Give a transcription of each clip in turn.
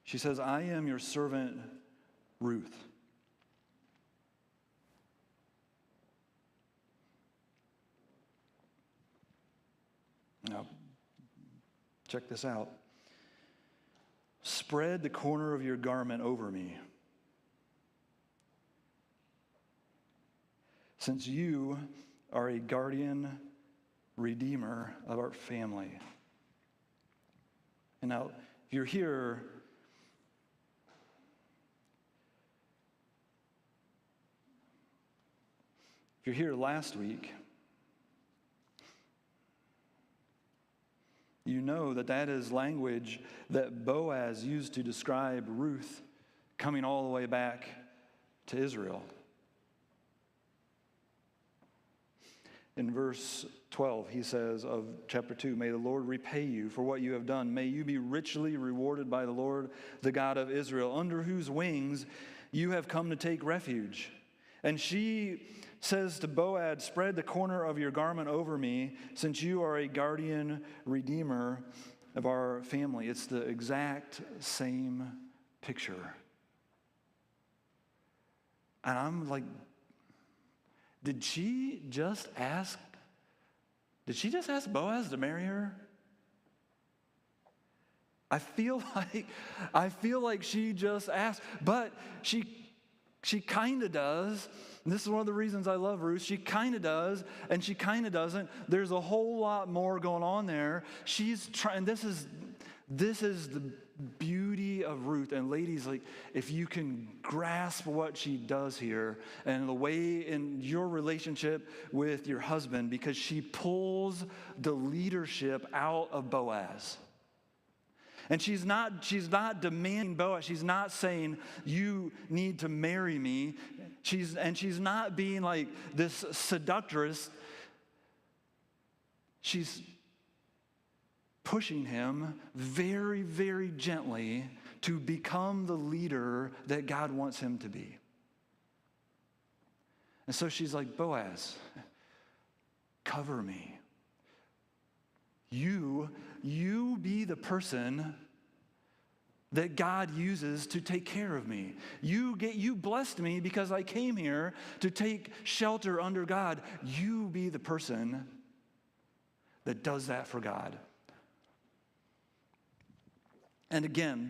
She says, I am your servant, Ruth. Now, check this out. Spread the corner of your garment over me, since you are a guardian redeemer of our family. And now, if you're here, last week, you know that is language that Boaz used to describe Ruth coming all the way back to Israel. In verse 12, he says of chapter 2, may the Lord repay you for what you have done. May you be richly rewarded by the Lord, the God of Israel, under whose wings you have come to take refuge. And she says to Boaz, spread the corner of your garment over me, since you are a guardian redeemer of our family. It's the exact same picture. And I'm like, did she just ask Boaz to marry her? I feel like she just asked, but she kind of does. And this is one of the reasons I love Ruth. She kind of does, and she kind of doesn't. There's a whole lot more going on there. She's trying. This is the beauty of Ruth. And ladies, like, if you can grasp what she does here and the way in your relationship with your husband, because she pulls the leadership out of Boaz. And she's not demanding Boaz. She's not saying, you need to marry me. She's not being like this seductress. She's pushing him very, very gently to become the leader that God wants him to be. And so she's like, Boaz, cover me. You be the person that God uses to take care of me. You blessed me because I came here to take shelter under God. You be the person that does that for God. And again,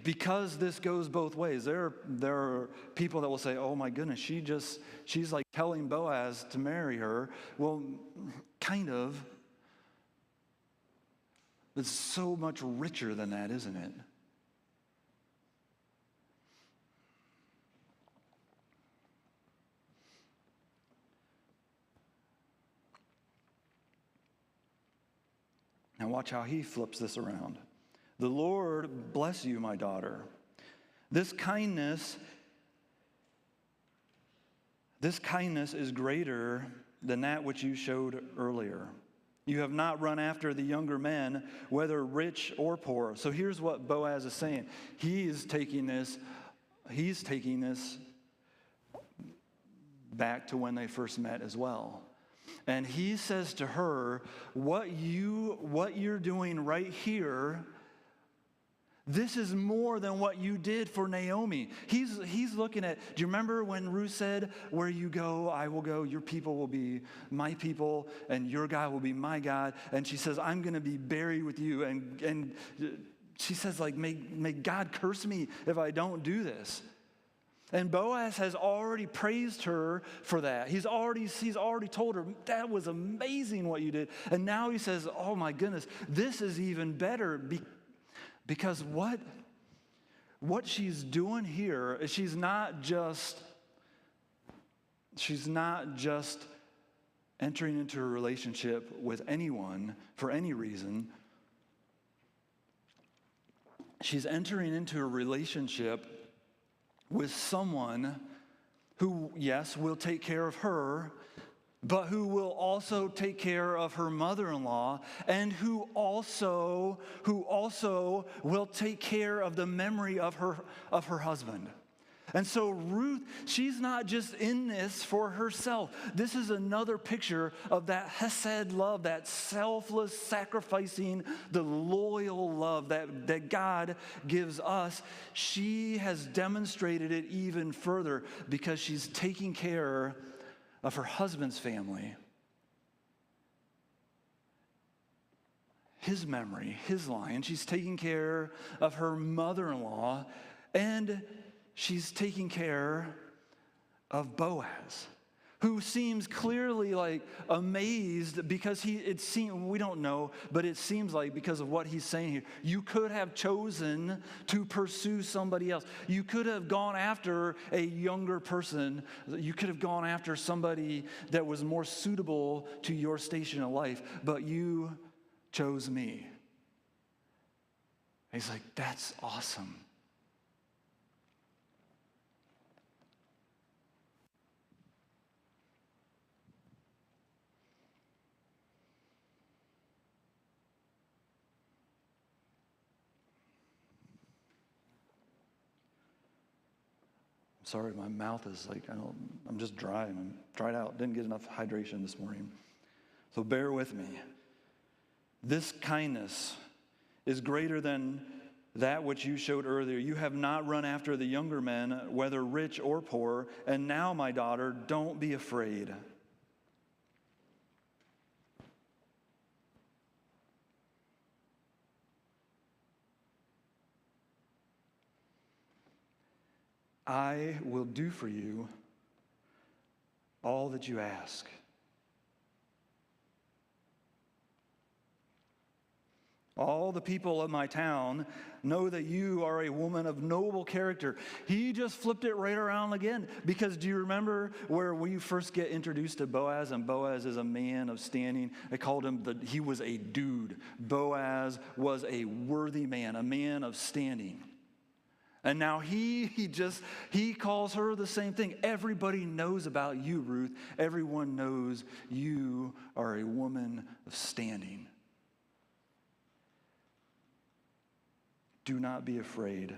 because this goes both ways, there are people that will say, oh my goodness, she's like telling Boaz to marry her. Well, kind of. It's so much richer than that, isn't it? Now watch how he flips this around. The Lord bless you, my daughter. This kindness is greater than that which you showed earlier. You have not run after the younger men, whether rich or poor. So here's what Boaz is saying. He's taking this back to when they first met as well. And he says to her, what you're doing right here, this is more than what you did for Naomi. He's looking at, do you remember when Ruth said, where you go, I will go, your people will be my people, and your God will be my God. And she says, I'm going to be buried with you. And she says, like, may God curse me if I don't do this. And Boaz has already praised her for that. He's already told her, that was amazing what you did. And now he says, oh my goodness, this is even better because what she's doing here is she's not just entering into a relationship with anyone for any reason. She's entering into a relationship with someone who, yes, will take care of her, but who will also take care of her mother-in-law, and who also will take care of the memory of her husband. And so Ruth, she's not just in this for herself. This is another picture of that hesed love, that selfless, sacrificing, the loyal love that God gives us. She has demonstrated it even further because she's taking care of her husband's family, his memory, his line. She's taking care of her mother-in-law, and she's taking care of Boaz, who seems clearly like amazed because we don't know, but it seems like because of what he's saying here, you could have chosen to pursue somebody else. You could have gone after a younger person. You could have gone after somebody that was more suitable to your station in life, but you chose me. And he's like, that's awesome. Sorry, my mouth is like, I'm just dry. I'm dried out. Didn't get enough hydration this morning. So bear with me. This kindness is greater than that which you showed earlier. You have not run after the younger men, whether rich or poor. And now, my daughter, don't be afraid. I will do for you all that you ask. All the people of my town know that you are a woman of noble character. He just flipped it right around again. Because do you remember where we first get introduced to Boaz? And Boaz is a man of standing. I called him, he was a dude. Boaz was a worthy man, a man of standing. And now he calls her the same thing. Everybody knows about you, Ruth. Everyone knows you are a woman of standing. Do not be afraid.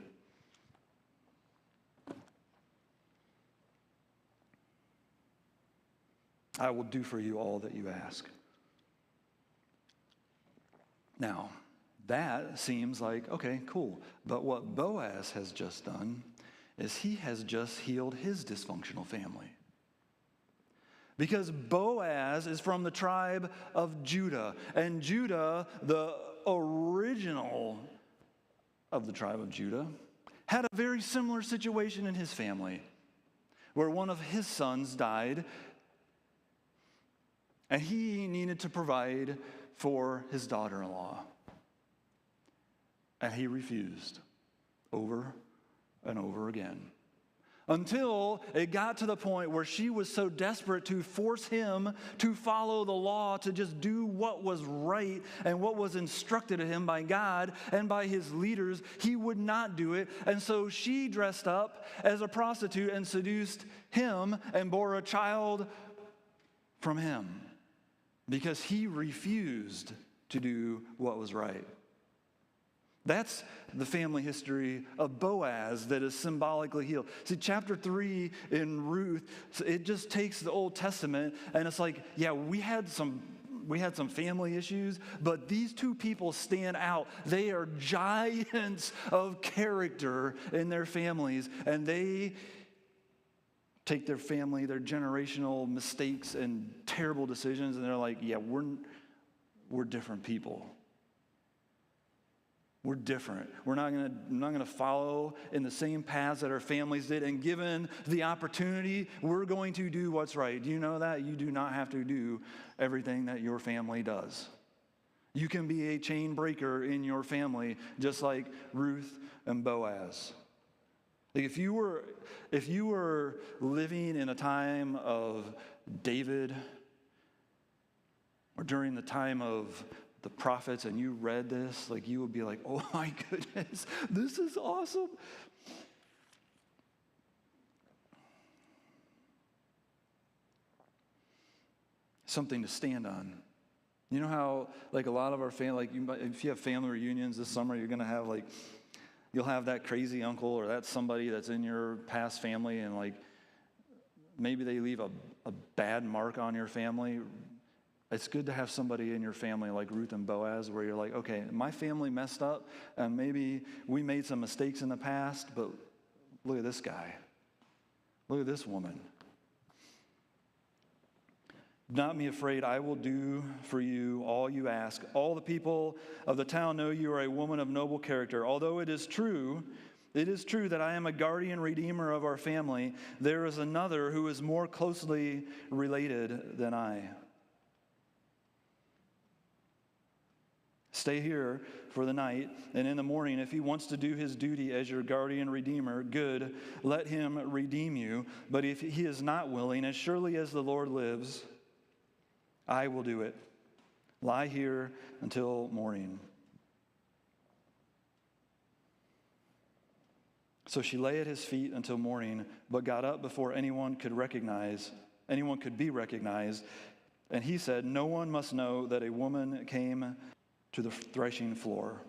I will do for you all that you ask. Now, that seems like, okay, cool. But what Boaz has just done is he has just healed his dysfunctional family. Because Boaz is from the tribe of Judah. And Judah, the original of the tribe of Judah, had a very similar situation in his family, where one of his sons died, and he needed to provide for his daughter-in-law. And he refused over and over again. Until it got to the point where she was so desperate to force him to follow the law, to just do what was right and what was instructed to him by God and by his leaders, he would not do it. And so she dressed up as a prostitute and seduced him and bore a child from him because he refused to do what was right. That's the family history of Boaz that is symbolically healed. See, chapter 3 in Ruth, it just takes the Old Testament and it's like, yeah, we had some family issues, but these two people stand out. They are giants of character in their families, and they take their family, their generational mistakes and terrible decisions, and they're like, yeah, we're different people. We're different. We're not going to follow in the same paths that our families did. And given the opportunity, we're going to do what's right. Do you know that? You do not have to do everything that your family does. You can be a chain breaker in your family, just like Ruth and Boaz. Like if you were living in a time of David or during the time of the prophets and you read this, like you would be like, oh my goodness, this is awesome. Something to stand on. You know how like a lot of our family, if you have family reunions this summer, you're going to have like You'll have that crazy uncle or that somebody that's in your past family, and like maybe they leave a bad mark on your family. It's good to have somebody in your family like Ruth and Boaz where you're like, okay, my family messed up and maybe we made some mistakes in the past, but look at this guy. Look at this woman. Do not be afraid, I will do for you all you ask. All the people of the town know you are a woman of noble character. Although it is true that I am a guardian redeemer of our family, there is another who is more closely related than I. Stay here for the night, and in the morning, if he wants to do his duty as your guardian redeemer, good, let him redeem you. But if he is not willing, as surely as the Lord lives, I will do it. Lie here until morning. So she lay at his feet until morning, but got up before anyone could be recognized. And he said, no one must know that a woman came to the threshing floor.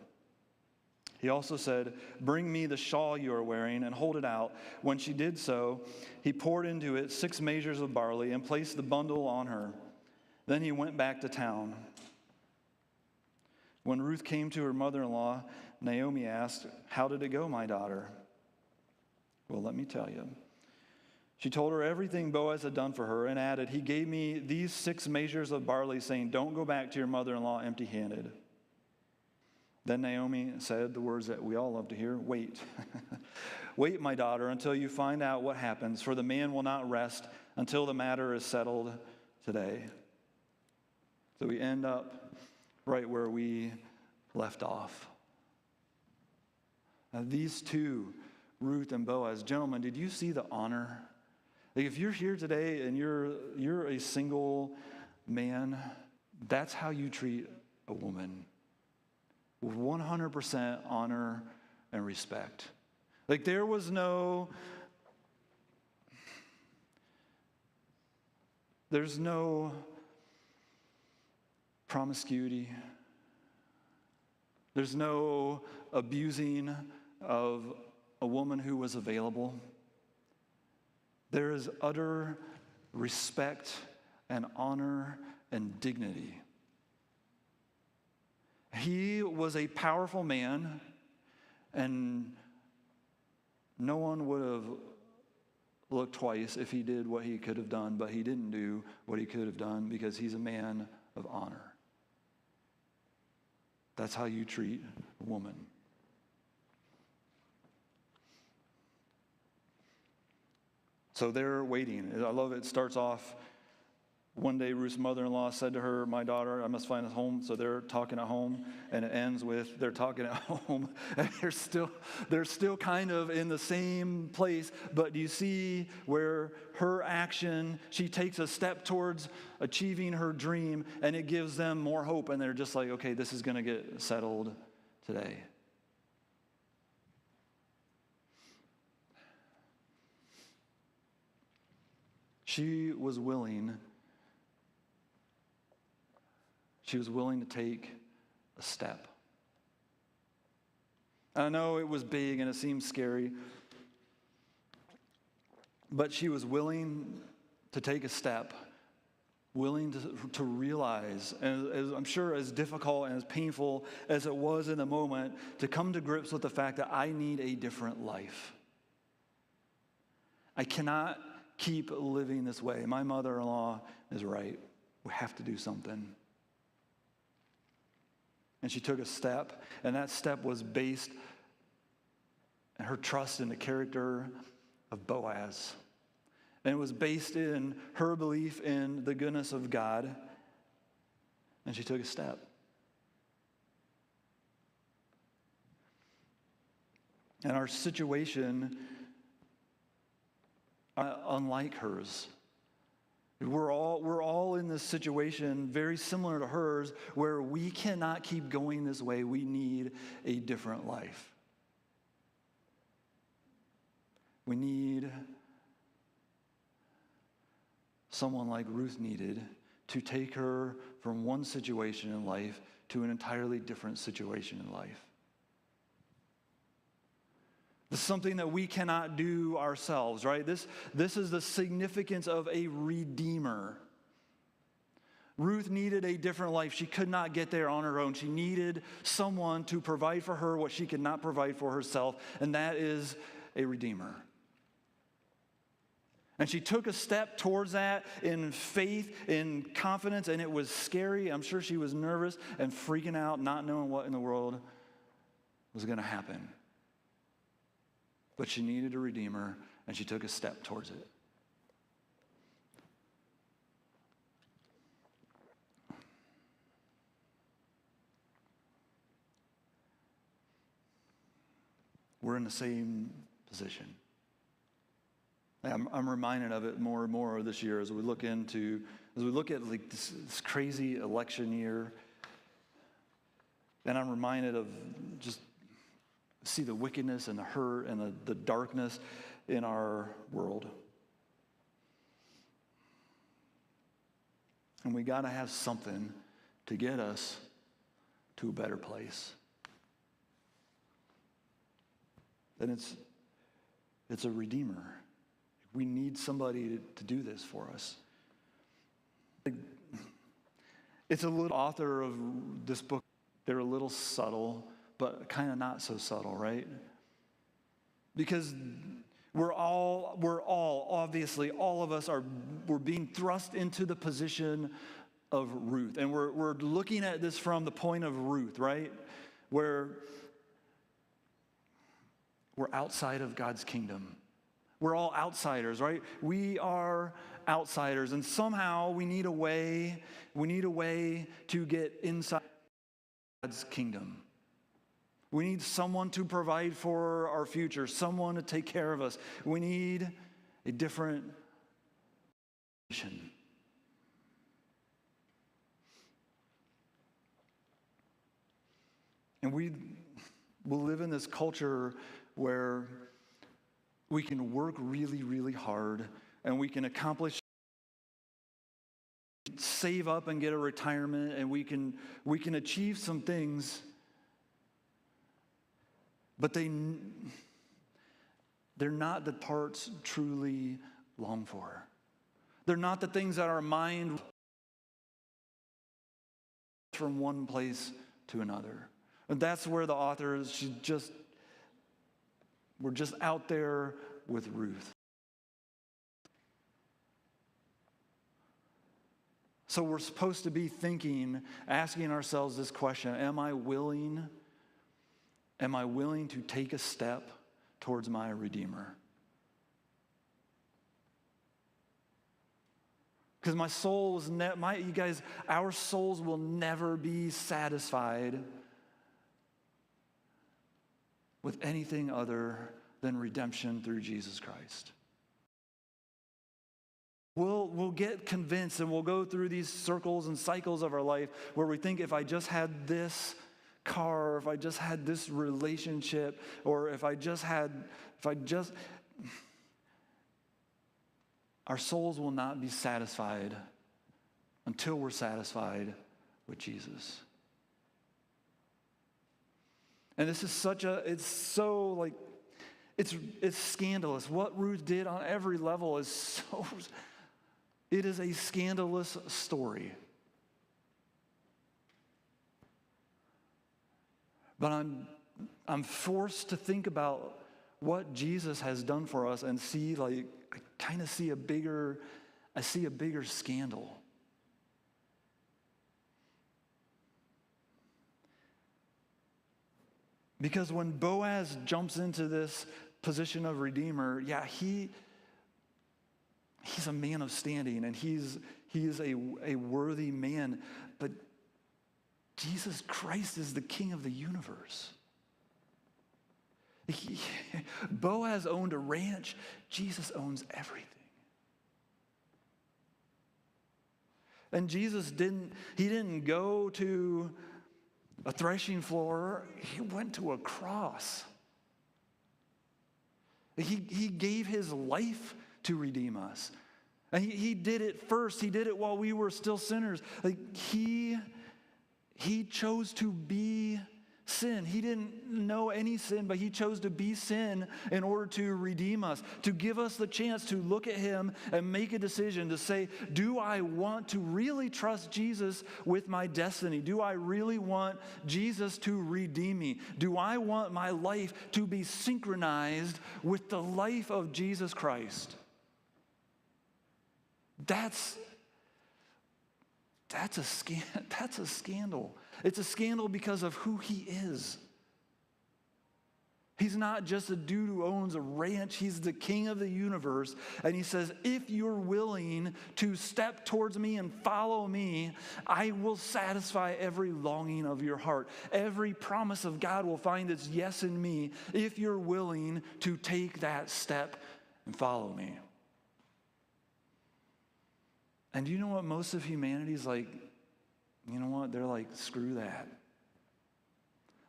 He also said, bring me the shawl you are wearing and hold it out. When she did so, he poured into it 6 measures of barley and placed the bundle on her. Then he went back to town. When Ruth came to her mother-in-law, Naomi asked, how did it go, my daughter? Well, let me tell you. She told her everything Boaz had done for her and added, he gave me these 6 measures of barley, saying, don't go back to your mother-in-law empty-handed. Then Naomi said the words that we all love to hear, wait. Wait, my daughter, until you find out what happens, for the man will not rest until the matter is settled today. So we end up right where we left off. Now, these two, Ruth and Boaz, gentlemen, did you see the honor? Like if you're here today and you're a single man, that's how you treat a woman. With 100% honor and respect. Like there's no promiscuity. There's no abusing of a woman who was available. There is utter respect and honor and dignity. He was a powerful man, and no one would have looked twice if he did what he could have done, but he didn't do what he could have done because he's a man of honor. That's how you treat a woman. So they're waiting. I love it. It starts off, one day Ruth's mother-in-law said to her, my daughter, I must find a home. So they're talking at home, and it ends with they're talking at home, and they're still kind of in the same place. But do you see where her action, she takes a step towards achieving her dream, and it gives them more hope, and they're just like, okay, this is going to get settled today. She was willing to take a step. I know it was big and it seemed scary, but she was willing to take a step, willing to realize, and as I'm sure as difficult and as painful as it was in the moment, to come to grips with the fact that I need a different life. I cannot keep living this way. My mother-in-law is right. We have to do something. And she took a step, and that step was based on her trust in the character of Boaz. And it was based in her belief in the goodness of God. And she took a step. And our situation, unlike hers. We're all in this situation very similar to hers where we cannot keep going this way. We need a different life. We need someone like Ruth needed to take her from one situation in life to an entirely different situation in life. something that we cannot do ourselves, right? This is the significance of a redeemer. Ruth needed a different life. She could not get there on her own. She needed someone to provide for her what she could not provide for herself, and that is a redeemer. And she took a step towards that in faith, in confidence, and it was scary. I'm sure she was nervous and freaking out, not knowing what in the world was going to happen. But she needed a redeemer, and she took a step towards it. We're in the same position. I'm reminded of it more and more this year as we look at like this crazy election year. And I'm reminded of just see the wickedness and the hurt and the darkness in our world. And we got to have something to get us to a better place. And it's a redeemer. We need somebody to do this for us. It's a little author of this book. They're a little subtle, but kind of not so subtle, right? Because we're all obviously, all of us we're being thrust into the position of Ruth. And we're looking at this from the point of Ruth, right? Where we're outside of God's kingdom. We're all outsiders, right? We are outsiders, and somehow we need a way to get inside God's kingdom. We need someone to provide for our future, someone to take care of us. We need a different mission. And we will live in this culture where we can work really, really hard and we can accomplish, save up and get a retirement, and we can achieve some things, but they're not the parts truly long for. They're not the things that our mind from one place to another. And that's where the author is. We're just out there with Ruth. So we're supposed to be asking ourselves this question: Am I willing to take a step towards my Redeemer? Because my soul was you guys, our souls will never be satisfied with anything other than redemption through Jesus Christ. We'll get convinced, and we'll go through these circles and cycles of our life where we think, if I just had this car, or if I just had this relationship, or our souls will not be satisfied until we're satisfied with Jesus. And this is it's scandalous. What Ruth did on every level it is a scandalous story. But I'm forced to think about what Jesus has done for us and see a bigger scandal. Because when Boaz jumps into this position of Redeemer, he's a man of standing, and he is a worthy man. But Jesus Christ is the King of the universe. Boaz owned a ranch. Jesus owns everything. And Jesus didn't go to a threshing floor. He went to a cross. He gave his life to redeem us. And he did it first. He did it while we were still sinners. He chose to be sin. He didn't know any sin, but he chose to be sin in order to redeem us, to give us the chance to look at him and make a decision to say, do I want to really trust Jesus with my destiny? Do I really want Jesus to redeem me? Do I want my life to be synchronized with the life of Jesus Christ? That's a scandal. It's a scandal because of who he is. He's not just a dude who owns a ranch. He's the king of the universe. And he says, if you're willing to step towards me and follow me, I will satisfy every longing of your heart. Every promise of God will find its yes in me if you're willing to take that step and follow me. And do you know what most of humanity's like? You know what? They're like, screw that.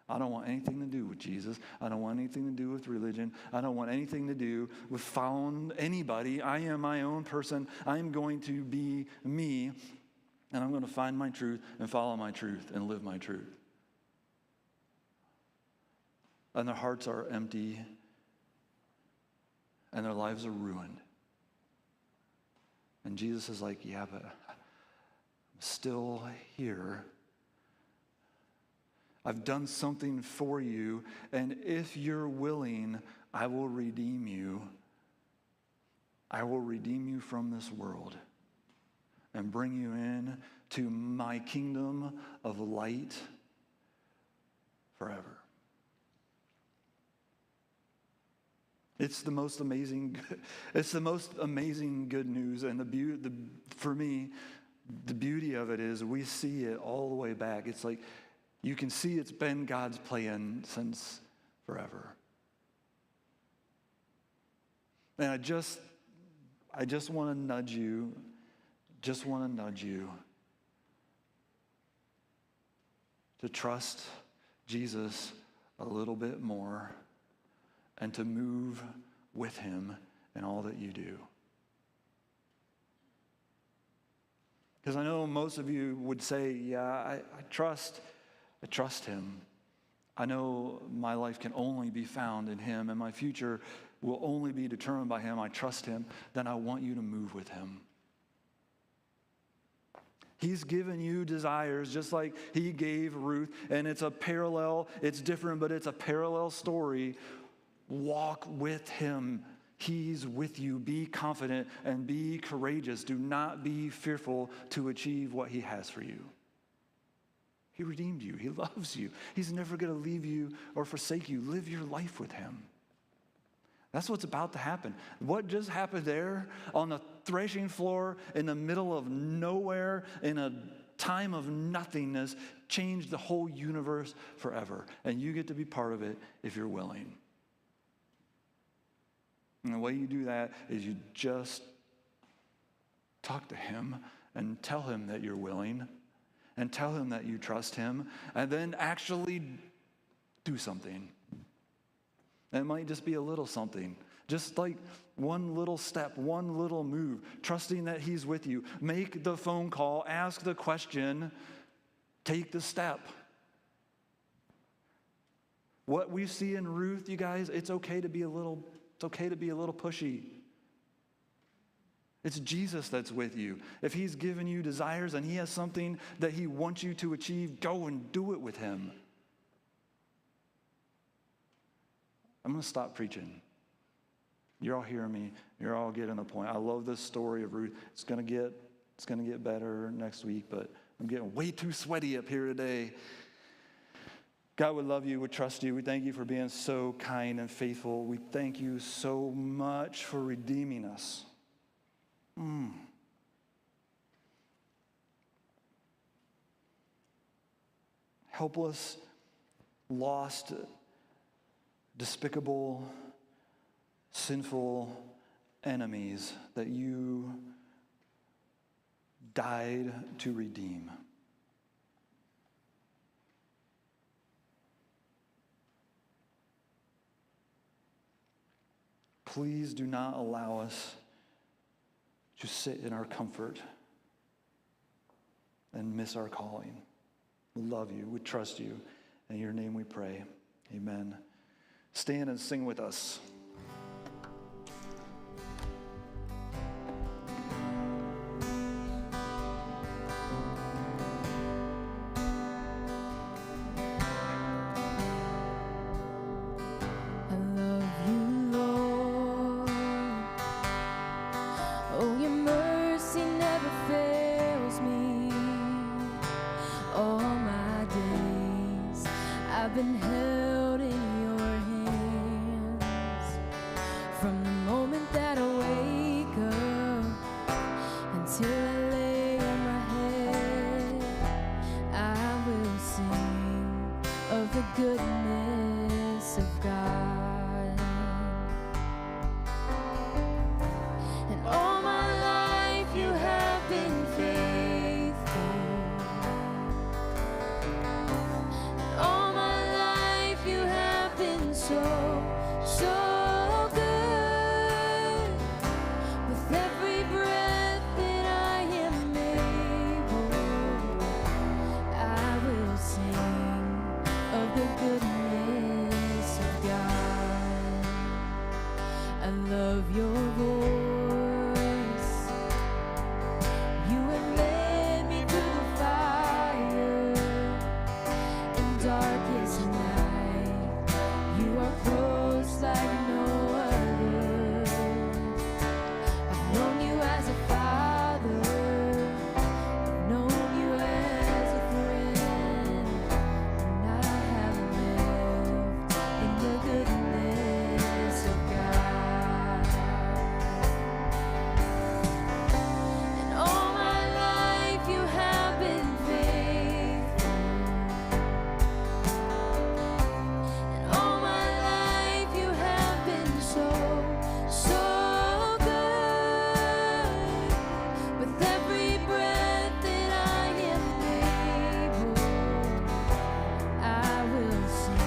I don't want anything to do with Jesus. I don't want anything to do with religion. I don't want anything to do with following anybody. I am my own person. I'm going to be me, and I'm going to find my truth and follow my truth and live my truth. And their hearts are empty, and their lives are ruined. And Jesus is like, yeah, but I'm still here. I've done something for you, and if you're willing, I will redeem you. I will redeem you from this world and bring you in to my kingdom of light forever. It's the most amazing good news, and for me, the beauty of it is we see it all the way back. It's like you can see it's been God's plan since forever. And I just want to nudge you, to trust Jesus a little bit more and to move with him in all that you do. Because I know most of you would say, yeah, I trust him. I know my life can only be found in him, and my future will only be determined by him. I trust him. Then I want you to move with him. He's given you desires just like he gave Ruth, and it's different, but it's a parallel story. Walk with him. He's with you. Be confident and be courageous. Do not be fearful to achieve what he has for you. He redeemed you. He loves you. He's never going to leave you or forsake you. Live your life with him. That's what's about to happen. What just happened there on the threshing floor in the middle of nowhere in a time of nothingness changed the whole universe forever. And you get to be part of it if you're willing. And the way you do that is you just talk to him and tell him that you're willing and tell him that you trust him and then actually do something. And it might just be a little something, just like one little step, one little move, trusting that he's with you. Make the phone call, ask the question, take the step. What we see in Ruth, you guys, it's okay to be a little pushy. It's Jesus that's with you. If he's given you desires and he has something that he wants you to achieve, go and do it with him. I'm going to stop preaching. You're all hearing me. You're all getting the point. I love this story of Ruth. It's going to get better next week, but I'm getting way too sweaty up here today. God would love you, would trust you. We thank you for being so kind and faithful. We thank you so much for redeeming us. Helpless, lost, despicable, sinful enemies that you died to redeem. Please do not allow us to sit in our comfort and miss our calling. We love you. We trust you. In your name we pray. Amen. Stand and sing with us. Been held in your hands from the moment that I wake up until I lay my head. I will sing of the goodness of God. And all my life you have been faithful. And all so good. With every breath that I am able, I will sing of the goodness of God. I love your voice. You have led me through the fire in darkest night. You are close like no other. I've known you as a father. I've known you as a friend. And I have lived in the goodness of God. And all my life you have been faithful. And all my life you have been so good. With every breath that I am able, I will sing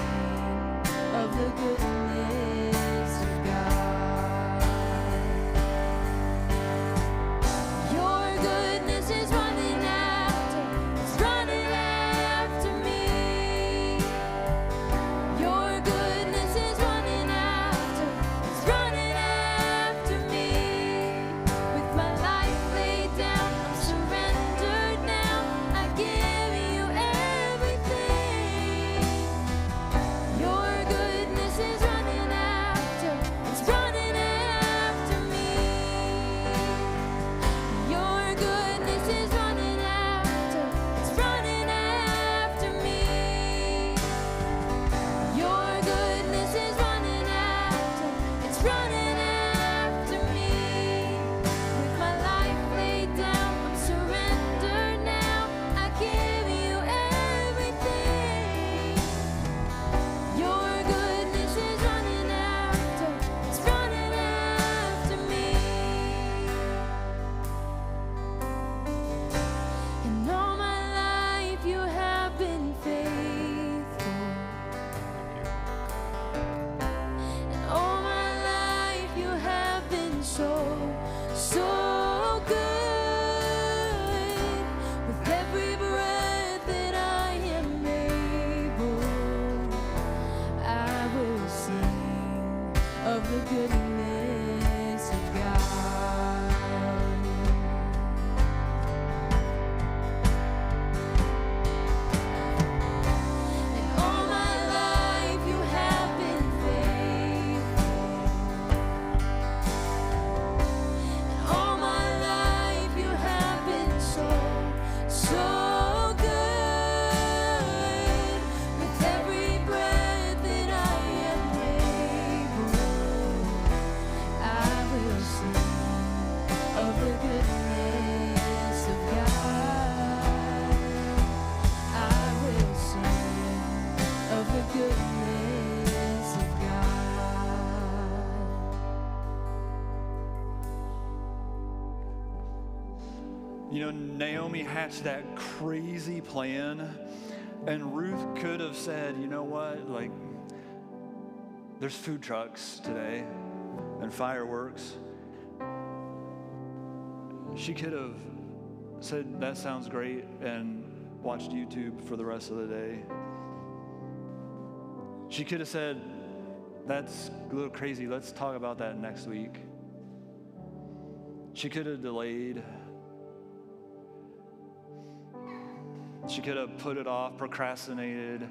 of the goodness of God. Your goodness is running after me. Your goodness is running after me. With my life laid down, I'm surrendered now. I give you everything. Your goodness is running after me. Your goodness is running after me. Your goodness is running after me. With my life laid down, I'm surrendered now. I give you everything. Your goodness is running after me. And all my life you have been faithful. And all my life you have been so good. With every breath that I am able, I will sing of the goodness of God. And all my life you have been faithful. And all my life you have been so good. With every breath that I am able, I will sing of the goodness of God. I will sing of the goodness of God. You know, Naomi hatched that crazy plan, and Ruth could have said, you know what, like, there's food trucks today and fireworks. She could have said, that sounds great, and watched YouTube for the rest of the day. She could have said, that's a little crazy. Let's talk about that next week. She could have delayed. She could have put it off, procrastinated,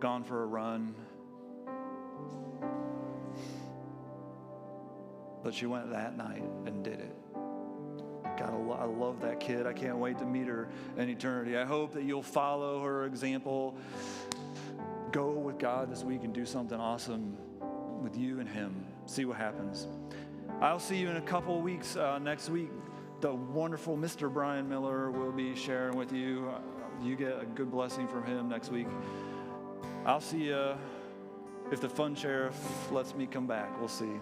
gone for a run. But she went that night and did it. God, I love that kid. I can't wait to meet her in eternity. I hope that you'll follow her example. Go with God this week and do something awesome with you and him. See what happens. I'll see you in a couple of weeks. Next week, the wonderful Mr. Brian Miller will be sharing with you. You get a good blessing from him next week. I'll see you if the fun sheriff lets me come back. We'll see.